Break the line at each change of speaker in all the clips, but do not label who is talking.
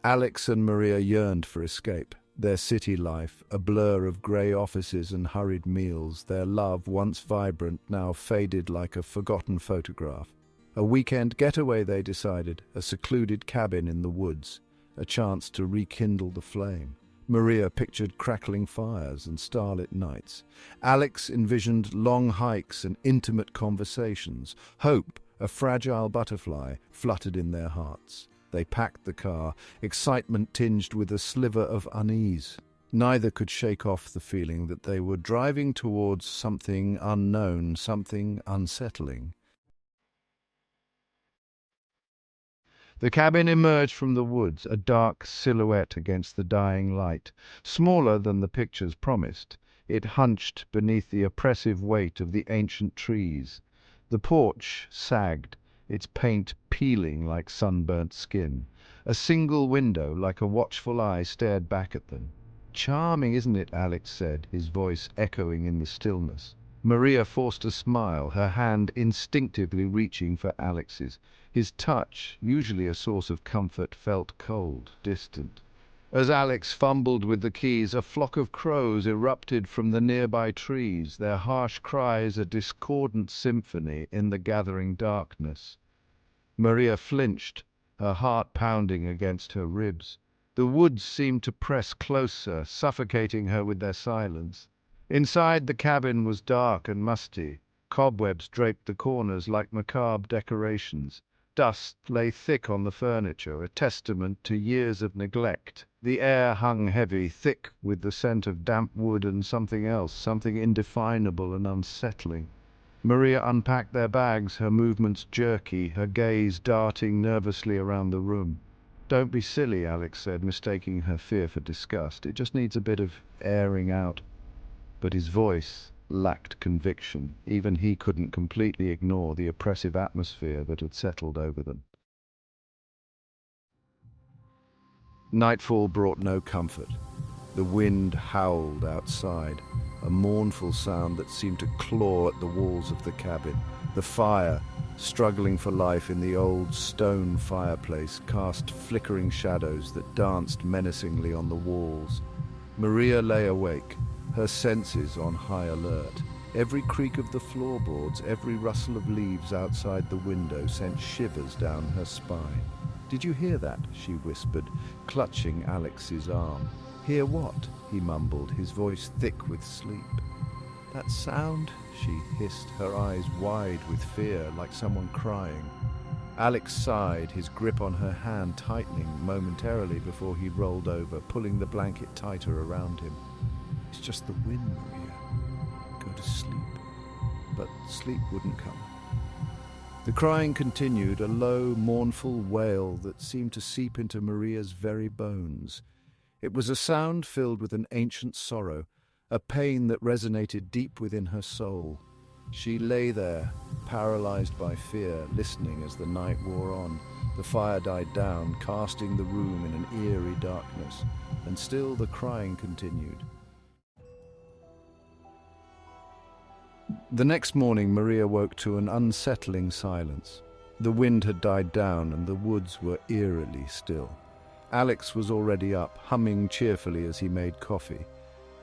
Alex and Maria yearned for escape. Their city life, a blur of grey offices and hurried meals, their love, once vibrant, now faded like a forgotten photograph. A weekend getaway, they decided, a secluded cabin in the woods, a chance to rekindle the flame. Maria pictured crackling fires and starlit nights. Alex envisioned long hikes and intimate conversations. Hope, a fragile butterfly, fluttered in their hearts. They packed the car, excitement tinged with a sliver of unease. Neither could shake off the feeling that they were driving towards something unknown, something unsettling. The cabin emerged from the woods, a dark silhouette against the dying light. Smaller than the pictures promised, it hunched beneath the oppressive weight of the ancient trees. The porch sagged, its paint peeling like sunburnt skin. A single window, like a watchful eye, stared back at them. "Charming, isn't it?" Alex said, his voice echoing in the stillness. Maria forced a smile, her hand instinctively reaching for Alex's. His touch, usually a source of comfort, felt cold, distant. As Alex fumbled with the keys, a flock of crows erupted from the nearby trees, their harsh cries a discordant symphony in the gathering darkness. Maria flinched, her heart pounding against her ribs. The woods seemed to press closer, suffocating her with their silence. Inside, the cabin was dark and musty. Cobwebs draped the corners like macabre decorations. Dust lay thick on the furniture, a testament to years of neglect. The air hung heavy, thick with the scent of damp wood and something else, something indefinable and unsettling. Maria unpacked their bags, her movements jerky, her gaze darting nervously around the room. "Don't be silly," Alex said, mistaking her fear for disgust. "It just needs a bit of airing out." But his voice lacked conviction. Even he couldn't completely ignore the oppressive atmosphere that had settled over them. Nightfall brought no comfort. The wind howled outside, a mournful sound that seemed to claw at the walls of the cabin. The fire, struggling for life in the old stone fireplace, cast flickering shadows that danced menacingly on the walls. Maria lay awake, her senses on high alert. Every creak of the floorboards, every rustle of leaves outside the window sent shivers down her spine. "Did you hear that?" she whispered, clutching Alex's arm. "Hear what?" he mumbled, his voice thick with sleep. "That sound?" she hissed, her eyes wide with fear, like someone crying. Alex sighed, his grip on her hand tightening momentarily before he rolled over, pulling the blanket tighter around him. "It's just the wind, Maria. Go to sleep." But sleep wouldn't come. The crying continued, a low, mournful wail that seemed to seep into Maria's very bones. It was a sound filled with an ancient sorrow, a pain that resonated deep within her soul. She lay there, paralyzed by fear, listening as the night wore on. The fire died down, casting the room in an eerie darkness, and still the crying continued. The next morning, Maria woke to an unsettling silence. The wind had died down and the woods were eerily still. Alex was already up, humming cheerfully as he made coffee.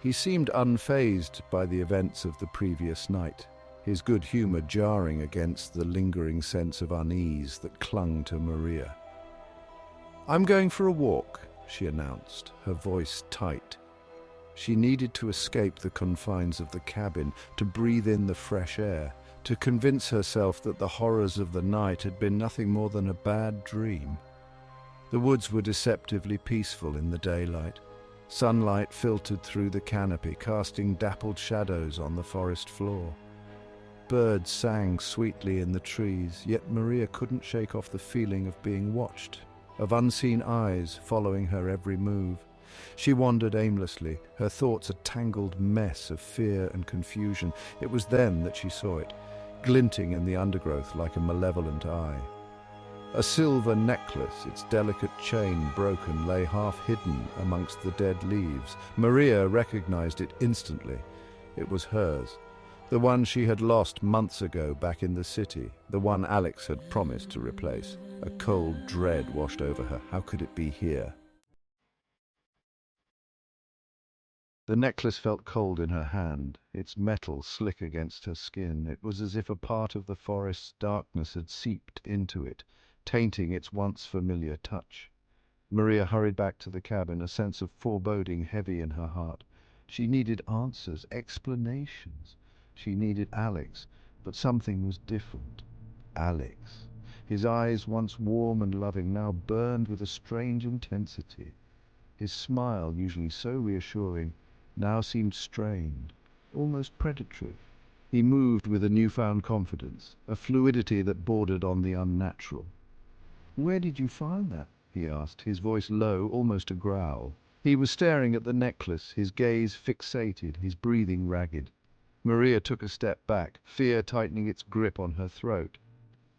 He seemed unfazed by the events of the previous night, his good humor jarring against the lingering sense of unease that clung to Maria. "I'm going for a walk," she announced, her voice tight. She needed to escape the confines of the cabin, to breathe in the fresh air, to convince herself that the horrors of the night had been nothing more than a bad dream. The woods were deceptively peaceful in the daylight. Sunlight filtered through the canopy, casting dappled shadows on the forest floor. Birds sang sweetly in the trees, yet Maria couldn't shake off the feeling of being watched, of unseen eyes following her every move. She wandered aimlessly, her thoughts a tangled mess of fear and confusion. It was then that she saw it, glinting in the undergrowth like a malevolent eye. A silver necklace, its delicate chain broken, lay half hidden amongst the dead leaves. Maria recognized it instantly. It was hers, the one she had lost months ago back in the city, the one Alex had promised to replace. A cold dread washed over her. How could it be here? The necklace felt cold in her hand, its metal slick against her skin. It was as if a part of the forest's darkness had seeped into it, tainting its once familiar touch. Maria hurried back to the cabin, a sense of foreboding heavy in her heart. She needed answers, explanations. She needed Alex, but something was different. Alex. His eyes, once warm and loving, now burned with a strange intensity. His smile, usually so reassuring, now seemed strained, almost predatory. He moved with a newfound confidence, a fluidity that bordered on the unnatural. "Where did you find that?" he asked, his voice low, almost a growl. He was staring at the necklace, his gaze fixated, his breathing ragged. Maria took a step back, fear tightening its grip on her throat.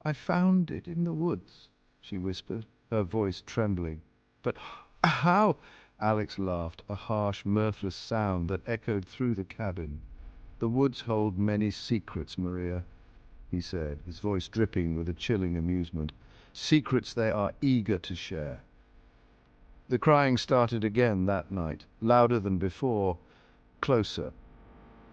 "I found it in the woods," she whispered, her voice trembling. "But how?" Alex laughed, a harsh, mirthless sound that echoed through the cabin. "The woods hold many secrets, Maria," he said, his voice dripping with a chilling amusement. "Secrets they are eager to share." The crying started again that night, louder than before, closer.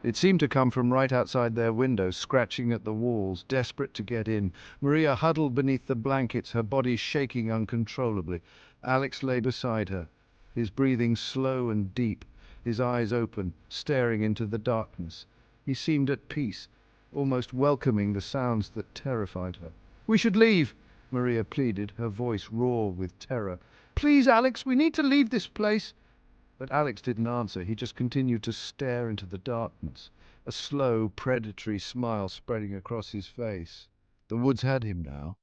It seemed to come from right outside their window, scratching at the walls, desperate to get in. Maria huddled beneath the blankets, her body shaking uncontrollably. Alex lay beside her, his breathing slow and deep, his eyes open, staring into the darkness. He seemed at peace, almost welcoming the sounds that terrified her. "We should leave," Maria pleaded, her voice raw with terror. "Please, Alex, we need to leave this place." But Alex didn't answer. He just continued to stare into the darkness, a slow, predatory smile spreading across his face. The woods had him now.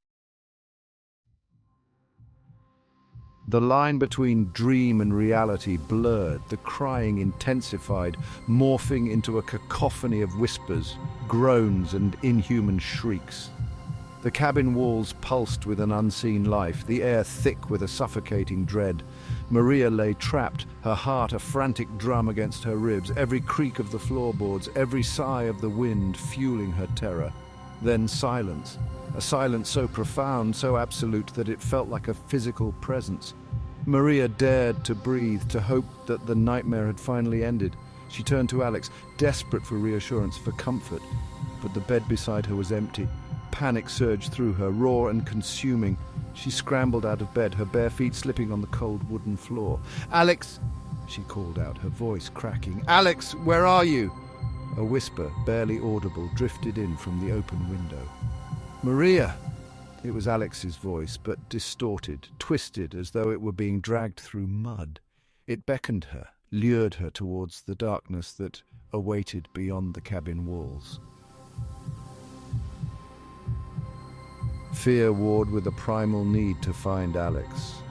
The line between dream and reality blurred, the crying intensified, morphing into a cacophony of whispers, groans, and inhuman shrieks. The cabin walls pulsed with an unseen life, the air thick with a suffocating dread. Maria lay trapped, her heart a frantic drum against her ribs, every creak of the floorboards, every sigh of the wind fueling her terror. Then silence, a silence so profound, so absolute that it felt like a physical presence. Maria dared to breathe, to hope that the nightmare had finally ended. She turned to Alex, desperate for reassurance, for comfort. But the bed beside her was empty. Panic surged through her, raw and consuming. She scrambled out of bed, her bare feet slipping on the cold wooden floor. "Alex!" she called out, her voice cracking. "Alex, where are you?" A whisper, barely audible, drifted in from the open window. "Maria!" It was Alex's voice, but distorted, twisted, as though it were being dragged through mud. It beckoned her, lured her towards the darkness that awaited beyond the cabin walls. Fear warred with a primal need to find Alex.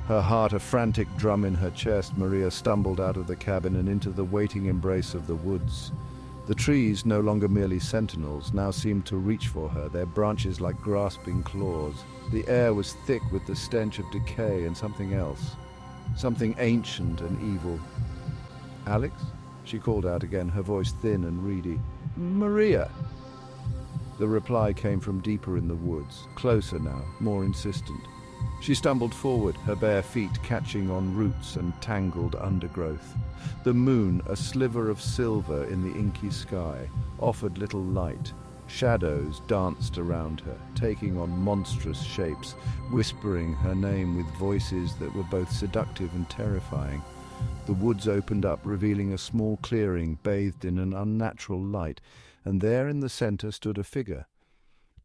Her heart a frantic drum in her chest, Maria stumbled out of the cabin and into the waiting embrace of the woods. The trees, no longer merely sentinels, now seemed to reach for her, their branches like grasping claws. The air was thick with the stench of decay and something else, something ancient and evil. "Alex?" she called out again, her voice thin and reedy. "Maria?" The reply came from deeper in the woods, closer now, more insistent. She stumbled forward, her bare feet catching on roots and tangled undergrowth. The moon, a sliver of silver in the inky sky, offered little light. Shadows danced around her, taking on monstrous shapes, whispering her name with voices that were both seductive and terrifying. The woods opened up, revealing a small clearing bathed in an unnatural light, and there in the center stood a figure.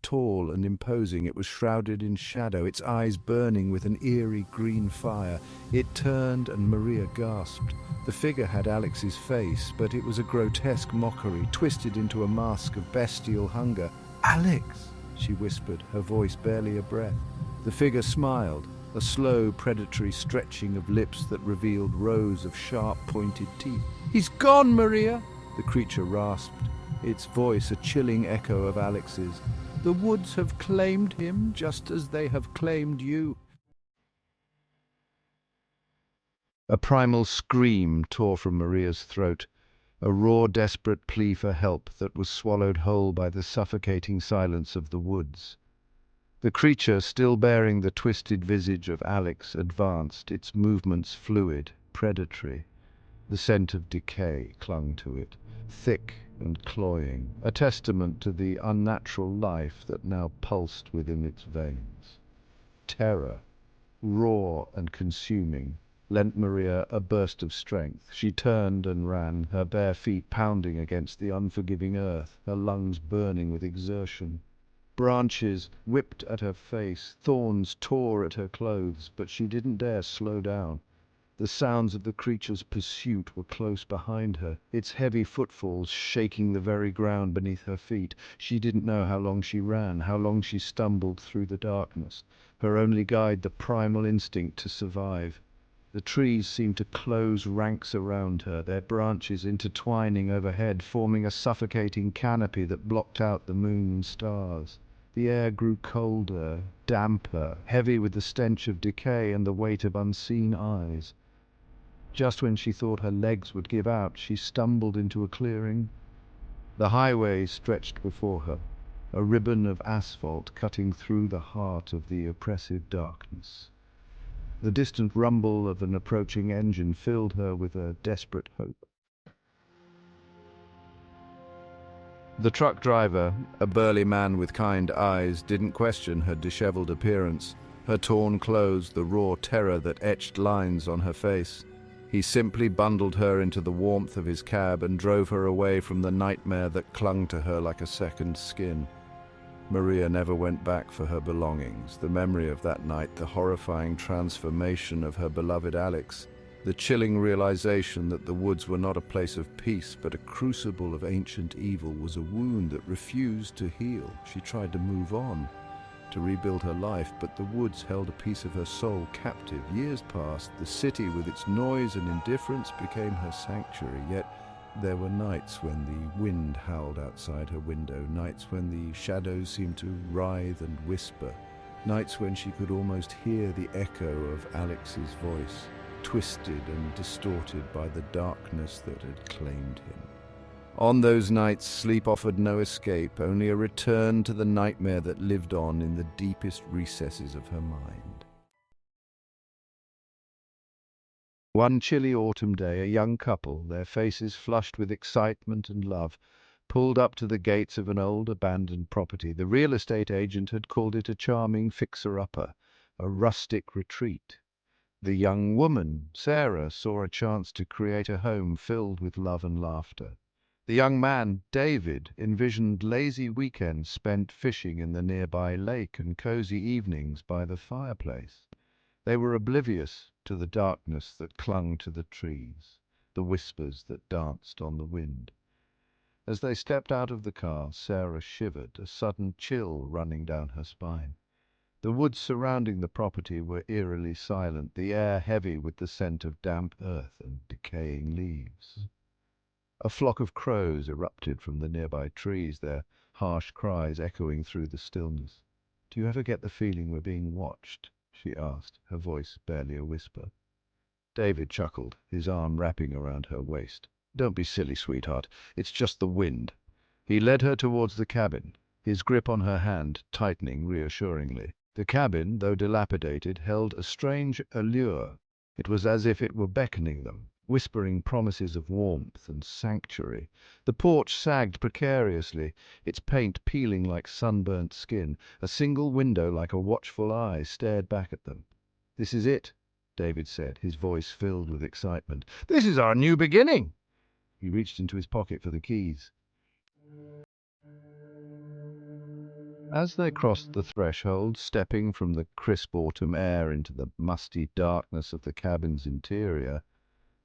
Tall and imposing, it was shrouded in shadow, its eyes burning with an eerie green fire. It turned and Maria gasped. The figure had Alex's face, but it was a grotesque mockery, twisted into a mask of bestial hunger. "Alex!" she whispered, her voice barely a breath. The figure smiled, a slow, predatory stretching of lips that revealed rows of sharp, pointed teeth. "He's gone, Maria!" the creature rasped, its voice a chilling echo of Alex's. "The woods have claimed him just as they have claimed you." A primal scream tore from Maria's throat, a raw, desperate plea for help that was swallowed whole by the suffocating silence of the woods. The creature, still bearing the twisted visage of Alex, advanced, its movements fluid, predatory. The scent of decay clung to it, thick and cloying, a testament to the unnatural life that now pulsed within its veins. Terror, raw and consuming, lent Maria a burst of strength. She turned and ran, her bare feet pounding against the unforgiving earth, her lungs burning with exertion. Branches whipped at her face, thorns tore at her clothes, but she didn't dare slow down. The sounds of the creature's pursuit were close behind her, its heavy footfalls shaking the very ground beneath her feet. She didn't know how long she ran, how long she stumbled through the darkness, her only guide the primal instinct to survive. The trees seemed to close ranks around her, their branches intertwining overhead, forming a suffocating canopy that blocked out the moon and stars. The air grew colder, damper, heavy with the stench of decay and the weight of unseen eyes. Just when she thought her legs would give out, she stumbled into a clearing. The highway stretched before her, a ribbon of asphalt cutting through the heart of the oppressive darkness. The distant rumble of an approaching engine filled her with a desperate hope. The truck driver, a burly man with kind eyes, didn't question her disheveled appearance, her torn clothes, the raw terror that etched lines on her face. He simply bundled her into the warmth of his cab and drove her away from the nightmare that clung to her like a second skin. Maria never went back for her belongings. The memory of that night, the horrifying transformation of her beloved Alex, the chilling realization that the woods were not a place of peace but a crucible of ancient evil, was a wound that refused to heal. She tried to move on, to rebuild her life, but the woods held a piece of her soul captive. Years passed, the city with its noise and indifference became her sanctuary, yet there were nights when the wind howled outside her window, nights when the shadows seemed to writhe and whisper, nights when she could almost hear the echo of Alex's voice, twisted and distorted by the darkness that had claimed him. On those nights, sleep offered no escape, only a return to the nightmare that lived on in the deepest recesses of her mind. One chilly autumn day, a young couple, their faces flushed with excitement and love, pulled up to the gates of an old abandoned property. The real estate agent had called it a charming fixer-upper, a rustic retreat. The young woman, Sarah, saw a chance to create a home filled with love and laughter. The young man, David, envisioned lazy weekends spent fishing in the nearby lake and cozy evenings by the fireplace. They were oblivious to the darkness that clung to the trees, the whispers that danced on the wind. As they stepped out of the car, Sarah shivered, a sudden chill running down her spine. The woods surrounding the property were eerily silent, the air heavy with the scent of damp earth and decaying leaves. A flock of crows erupted from the nearby trees, their harsh cries echoing through the stillness. "Do you ever get the feeling we're being watched?" she asked, her voice barely a whisper. David chuckled, his arm wrapping around her waist. "Don't be silly, sweetheart. It's just the wind." He led her towards the cabin, his grip on her hand tightening reassuringly. The cabin, though dilapidated, held a strange allure. It was as if it were beckoning them, whispering promises of warmth and sanctuary. The porch sagged precariously, its paint peeling like sunburnt skin. A single window, like a watchful eye, stared back at them. "This is it," David said, his voice filled with excitement. "This is our new beginning." He reached into his pocket for the keys. As they crossed the threshold, stepping from the crisp autumn air into the musty darkness of the cabin's interior,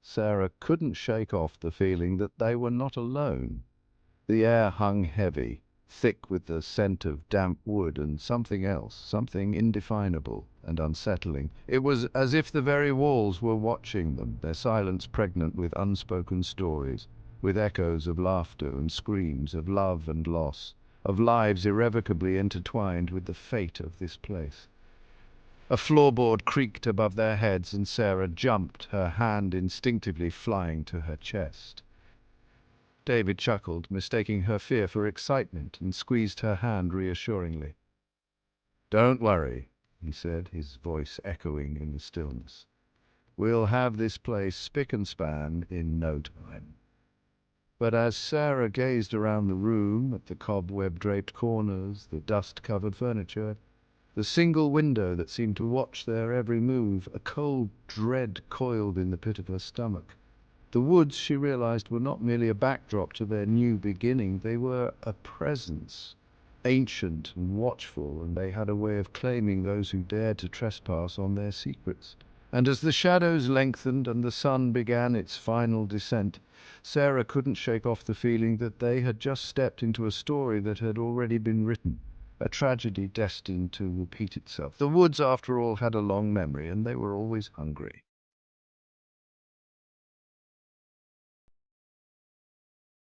Sarah couldn't shake off the feeling that they were not alone. The air hung heavy, thick with the scent of damp wood and something else, something indefinable and unsettling. It was as if the very walls were watching them, their silence pregnant with unspoken stories, with echoes of laughter and screams, of love and loss, of lives irrevocably intertwined with the fate of this place. A floorboard creaked above their heads and Sarah jumped, her hand instinctively flying to her chest. David chuckled, mistaking her fear for excitement, and squeezed her hand reassuringly. "Don't worry," he said, his voice echoing in the stillness. We'll have this place spick and span in no time." But as Sarah gazed around the room, at the cobweb-draped corners, the dust-covered furniture, the single window that seemed to watch their every move, a cold dread coiled in the pit of her stomach. The woods, she realized, were not merely a backdrop to their new beginning. They were a presence, ancient and watchful, and they had a way of claiming those who dared to trespass on their secrets. And as the shadows lengthened and the sun began its final descent, Sarah couldn't shake off the feeling that they had just stepped into a story that had already been written, a tragedy destined to repeat itself. The woods, after all, had a long memory, and they were always hungry.